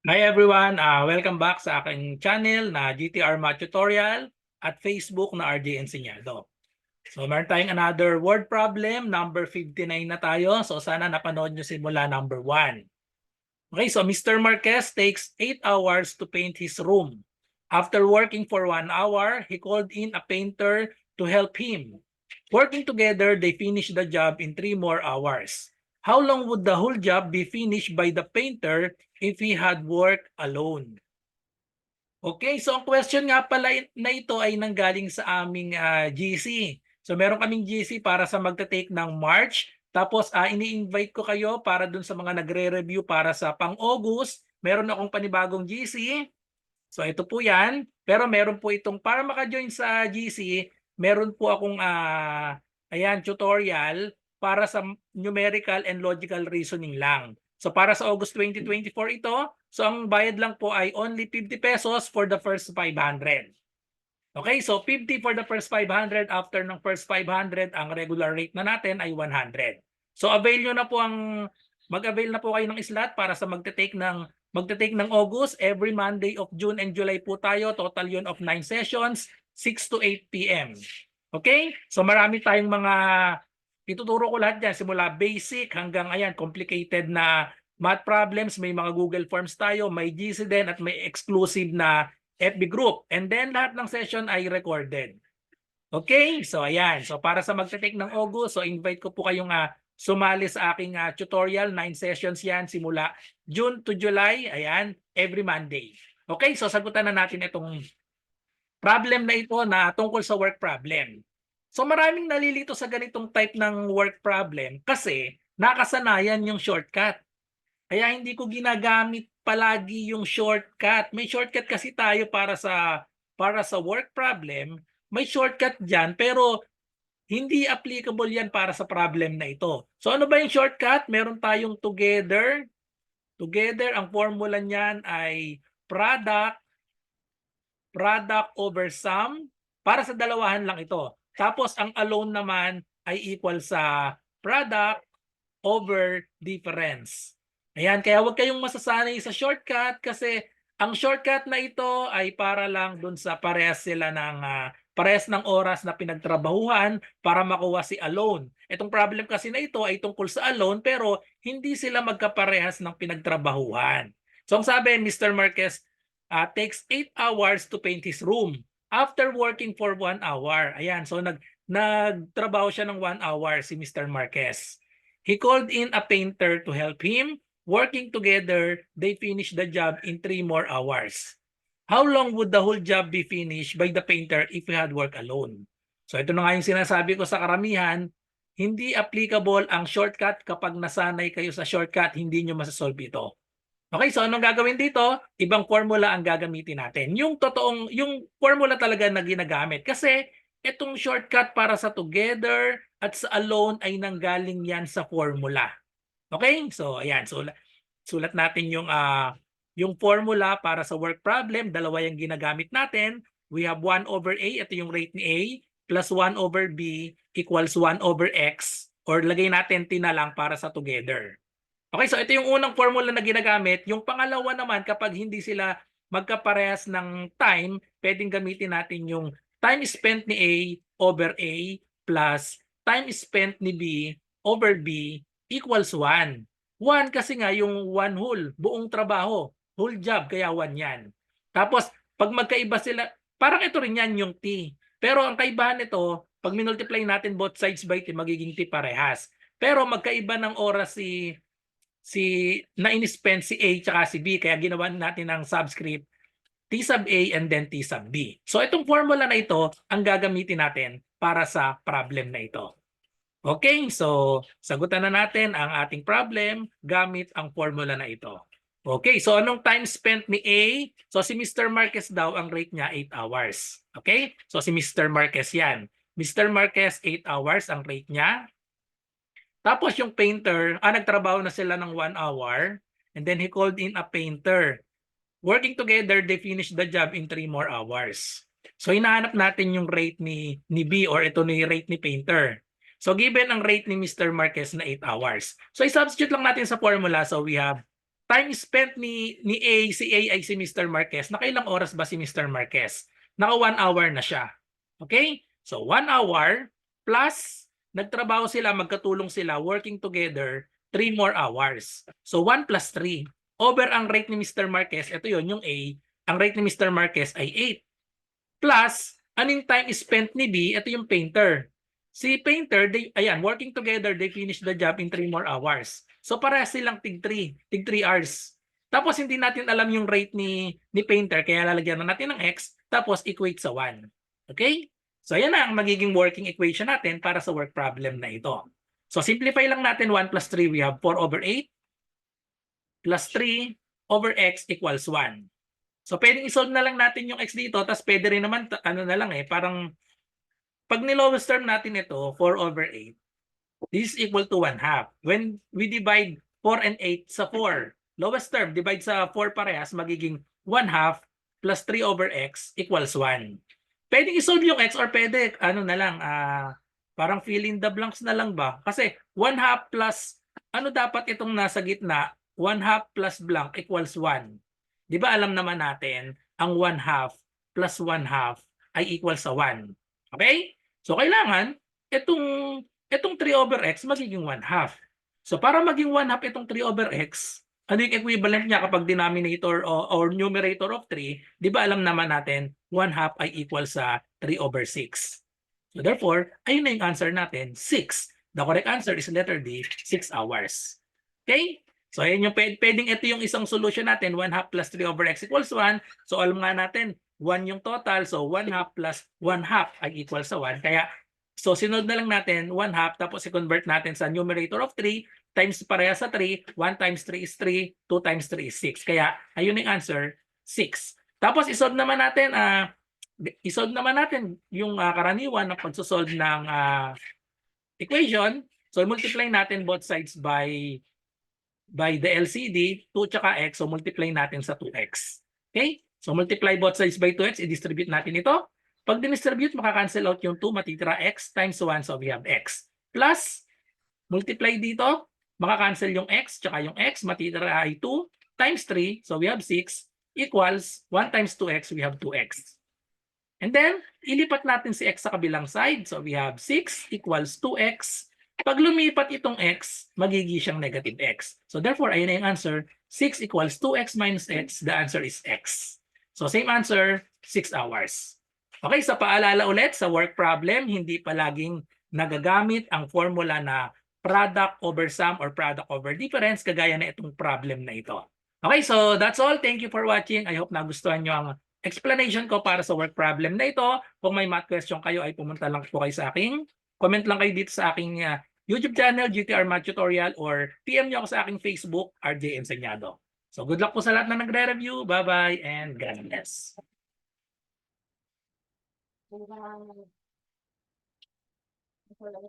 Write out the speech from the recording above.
Hi everyone, welcome back sa aking channel na GTR Math Tutorial at Facebook na RJ Enseñado. So meron tayong another word problem, number 59 na tayo. So sana napanood nyo simula number 1. Okay, so Mr. Marquez takes 8 hours to paint his room. After working for 1 hour, he called in a painter to help him. Working together, they finished the job in 3 more hours. How long would the whole job be finished by the painter if he had worked alone? Okay, so ang question nga pala na ito ay nanggaling sa aming GC. So meron kaming GC para sa magta-take ng March. Tapos ini-invite ko kayo para dun sa mga nagre-review para sa pang-August. Meron akong panibagong GC. So ito po yan. Pero meron po itong, para maka-join sa GC, meron po akong ayan, tutorial para sa numerical and logical reasoning lang. So para sa August 2024 ito, so ang bayad lang po ay only 50 pesos for the first 500. Okay, so 50 for the first 500. After ng first 500, ang regular rate na natin ay 100. So avail nyo na po mag-avail na po kayo ng slot para sa magte-take ng August. Every Monday of June and July po tayo. Total yun of 9 sessions, 6 to 8 p.m. Okay? So marami tayong mga ituturo ko lahat dyan. Simula basic hanggang ayan, complicated na math problems. May mga Google Forms tayo, may GC din at may exclusive na FB group. And then lahat ng session ay recorded. Okay? So ayan. So para sa magte-take ng August, so invite ko po kayong sumali sa aking tutorial. 9 sessions yan simula June to July. Ayan, every Monday. Okay? So sagutan na natin itong problem na ito na tungkol sa work problem. So maraming nalilito sa ganitong type ng work problem kasi nakasanayan yung shortcut. Kaya hindi ko ginagamit palagi yung shortcut. May shortcut kasi tayo para sa work problem. May shortcut diyan pero hindi applicable yan para sa problem na ito. So ano ba yung shortcut? Meron tayong together. Together, ang formula niyan ay product over sum. Para sa dalawahan lang ito. Tapos ang alone naman ay equal sa product over difference. Ayan, kaya huwag kayong masasanay sa shortcut kasi ang shortcut na ito ay para lang dun sa parehas ng oras na pinagtrabahuhan para makuha si alone. Itong problem kasi na ito ay tungkol sa alone pero hindi sila magkaparehas ng pinagtrabahuhan. So ang sabi, Mr. Marquez takes 8 hours to paint his room after working for 1 hour. Ayan, so nagtrabaho siya ng 1 hour si Mr. Marquez. He called in a painter to help him. Working together, they finished the job in 3 more hours. How long would the whole job be finished by the painter if he had worked alone? So ito na nga yung sinasabi ko sa karamihan, hindi applicable ang shortcut kapag nasanay kayo sa shortcut, hindi nyo masasolve ito. Okay, so anong gagawin dito? Ibang formula ang gagamitin natin. Yung formula talaga na ginagamit. Kasi itong shortcut para sa together at sa alone ay nanggaling yan sa formula. Okay? So ayan, sulat natin yung formula para sa work problem. Dalawa yung ginagamit natin. We have 1 over A, ito yung rate ni A, plus 1 over B equals 1 over X. Or lagay natin T na lang para sa together. Okay, so ito yung unang formula na ginagamit. Yung pangalawa naman, kapag hindi sila magkaparehas ng time, pwedeng gamitin natin yung time spent ni A over A plus time spent ni B over B equals 1. 1 kasi nga yung one whole, buong trabaho, whole job, kaya 1 yan. Tapos, pag magkaiba sila, parang ito rin yan yung T. Pero ang kaibahan nito, pag minultiply natin both sides by T, magiging T parehas. Pero magkaiba ng oras na in-spend si A tsaka si B, kaya ginawa natin ng subscript T sub A and then T sub B. So itong formula na ito ang gagamitin natin para sa problem na ito. Okay, so sagutan na natin ang ating problem gamit ang formula na ito. Okay, so anong time spent ni A? So si Mr. Marquez daw, ang rate niya 8 hours. Okay, so si Mr. Marquez yan. Mr. Marquez 8 hours ang rate niya. Tapos yung painter, nagtrabaho na sila ng 1 hour and then he called in a painter. Working together, they finished the job in 3 more hours. So hinahanap natin yung rate ni B or ito ni rate ni painter. So given ang rate ni Mr. Marquez na 8 hours. So i-substitute lang natin sa formula. So we have time spent ni A, si A ay si Mr. Marquez. Nakailang oras ba si Mr. Marquez? Naka 1 hour na siya. Okay? So 1 hour plus nagtrabaho sila, magkatulong sila, working together, 3 more hours. So 1 plus 3. Over ang rate ni Mr. Marquez, ito yon yung A, ang rate ni Mr. Marquez ay 8. Plus, anong time spent ni B, ito yung painter. Si painter, ayan, working together, they finish the job in 3 more hours. So para silang tig 3 hours. Tapos hindi natin alam yung rate ni painter, kaya lalagyan na natin ng X, tapos equate sa 1. Okay? So yan na ang magiging working equation natin para sa work problem na ito. So simplify lang natin 1 plus 3, we have 4 over 8 plus 3 over X equals 1. So pwedeng isolve na lang natin yung X dito, tapos pwede rin naman, ano na lang parang pag ni-lowest term natin ito, 4 over 8, this is equal to 1/2. When we divide 4 and 8 sa 4, lowest term, divide sa 4 parehas, magiging 1/2 plus 3 over X equals 1. Pwedeng isolve yung X or pwede, ano na lang, parang fill in the blanks na lang ba? Kasi 1/2 plus, ano dapat itong nasa gitna? 1/2 plus blank equals 1. Di ba alam naman natin, ang 1/2 plus 1/2 ay equal sa 1. Okay? So kailangan, itong 3 over X magiging 1/2. So para maging 1/2 itong 3 over X, ano yung equivalent niya kapag denominator or numerator of 3? Di ba alam naman natin, 1/2 ay equal sa 3 over 6. So therefore, ayun na yung answer natin, 6. The correct answer is letter D, 6 hours. Okay? So ayun yung pwedeng ito yung isang solution natin, 1/2 plus 3 over X equals 1. So alam nga natin, 1 yung total. So 1/2 plus 1/2 ay equal sa 1. Kaya so sinod na lang natin 1/2 tapos i-convert natin sa numerator of 3 times pareha sa 3. 1 times 3 is 3. 2 times 3 is 6. Kaya ayun yung answer, 6. Tapos isolve naman natin yung karaniwan ng pagsosolve ng equation. So multiply natin both sides by the LCD, 2 tsaka X, so multiply natin sa 2X. Okay? So multiply both sides by 2X, i-distribute natin ito. Pag dinistribute, makakancel out yung 2, matitira X times 1, so we have X. Plus, multiply dito, makakancel yung X tsaka yung X, matitira ay 2 times 3, so we have 6, equals 1 times 2X, we have 2X. And then, ilipat natin si X sa kabilang side, so we have 6 equals 2X. Pag lumipat itong X, magiging siyang negative X. So therefore, ayun na yung answer. 6 equals 2X minus X. The answer is X. So same answer, 6 hours. Okay, sa paalala ulit, sa work problem, hindi palaging nagagamit ang formula na product over sum or product over difference, kagaya na itong problem na ito. Okay, so that's all. Thank you for watching. I hope nagustuhan nyo ang explanation ko para sa work problem na ito. Kung may math question kayo, ay pumunta lang po kayo sa aking comment lang kayo dito sa aking YouTube channel, GTR Math Tutorial, or PM nyo ako sa aking Facebook, RJ Enseñado. So good luck po sa lahat na nagre-review. Bye-bye and God bless.